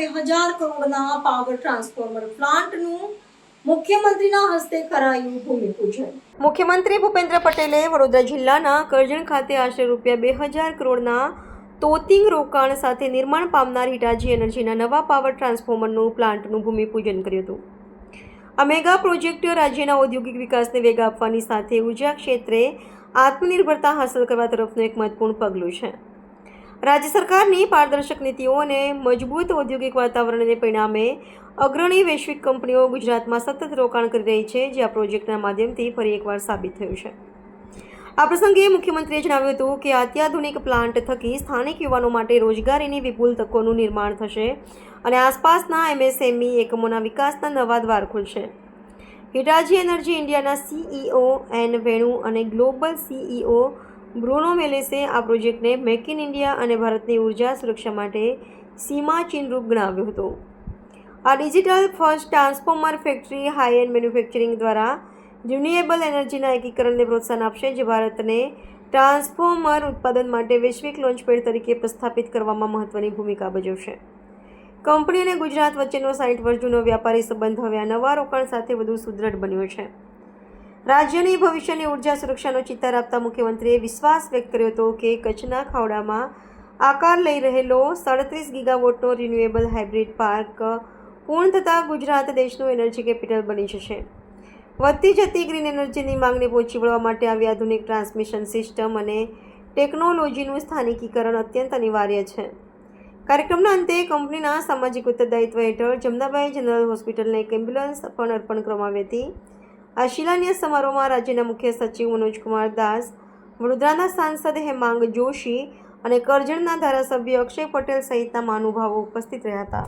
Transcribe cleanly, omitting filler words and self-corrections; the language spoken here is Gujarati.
2,000 કરોડના પાવર ટ્રાન્સફોર્મર પ્લાન્ટનું મુખ્યમંત્રીના હસ્તે કરાયું ભૂમિપૂજન। મુખ્યમંત્રી ભૂપેન્દ્ર પટેલે વડોદરા જિલ્લાના કરજણ ખાતે આશરે ₹2,000 કરોડના તોતિંગ રોકાણ સાથે નિર્માણ પામનાર હિટાચી એનર્જીના નવા પાવર ટ્રાન્સફોર્મરનું પ્લાન્ટનું ભૂમિપૂજન કર્યું હતું। આ મેગા પ્રોજેક્ટ રાજ્યના ઔદ્યોગિક વિકાસને વેગ આપવાની સાથે ઉર્જા ક્ષેત્રે આત્મનિર્ભરતા હાંસલ કરવા તરફનું એક મહત્વપૂર્ણ પગલું છે। રાજ્ય સરકારની પારદર્શક નીતિઓ અને મજબૂત ઔદ્યોગિક વાતાવરણને પરિણામે અગ્રણી વૈશ્વિક કંપનીઓ ગુજરાતમાં સતત રોકાણ કરી રહી છે, જે આ પ્રોજેક્ટના માધ્યમથી ફરી એકવાર સાબિત થયું છે। આ પ્રસંગે મુખ્યમંત્રીએ જણાવ્યું હતું કે અત્યાધુનિક પ્લાન્ટ થકી સ્થાનિક યુવાનો માટે રોજગારીની વિપુલ તકોનું નિર્માણ થશે અને આસપાસના MSME એકમોના વિકાસના નવા દ્વાર ખુલશે। હિટાચી એનર્જી ઇન્ડિયાના CEO એન વેણુ અને ગ્લોબલ CEO બ્રુનો મેલેસે આ પ્રોજેક્ટને મેક ઇન ઇન્ડિયા અને ભારતની ઉર્જા સુરક્ષા માટે સીમાચિહ્નરૂપ ગણાવ્યો હતો। આ digital first transformer factory high and manufacturing દ્વારા રિન્યુએબલ એનર્જીના એકીકરણને પ્રોત્સાહન આપશે, જે ભારતને ટ્રાન્સફોર્મર ઉત્પાદન માટે વૈશ્વિક લોન્ચપેડ તરીકે પ્રસ્થાપિત કરવામાં મહત્વની ભૂમિકા ભજવશે। કંપની અને ગુજરાત વચ્ચેનો 60 વર્ષ જૂનો વ્યાપારી સંબંધ હવે આ નવા રોકાણ સાથે વધુ સુદૃઢ બન્યો છે। રાજ્યની ભવિષ્યની ઉર્જા સુરક્ષાનો ચિતાર આપતા મુખ્યમંત્રીએ વિશ્વાસ વ્યક્ત કર્યો હતો કે કચ્છના ખાવડામાં આકાર લઈ રહેલો 37 ગીગાવોટનો રિન્યુએબલ હાઇબ્રિડ પાર્ક પૂર્ણ થતાં ગુજરાત દેશનું એનર્જી કેપિટલ બની જશે। વધતી જતી ગ્રીન એનર્જીની માંગને પહોંચી વળવા માટે આવી આધુનિક ટ્રાન્સમિશન સિસ્ટમ અને ટેકનોલોજીનું સ્થાનિકીકરણ અત્યંત અનિવાર્ય છે। કાર્યક્રમના અંતે કંપનીના સામાજિક ઉત્તરદાયિત્વ હેઠળ જમનાબાઈ જનરલ હોસ્પિટલને એક એમ્બ્યુલન્સ પણ અર્પણ કરવામાં આવી હતી। આ શિલાન્યાસ સમારોહમાં રાજ્યના મુખ્ય સચિવ મનોજકુમાર દાસ, વડોદરાના સાંસદ હેમાંગ જોશી અને કરજણના ધારાસભ્ય અક્ષય પટેલ સહિતના મહાનુભાવો ઉપસ્થિત રહ્યા હતા।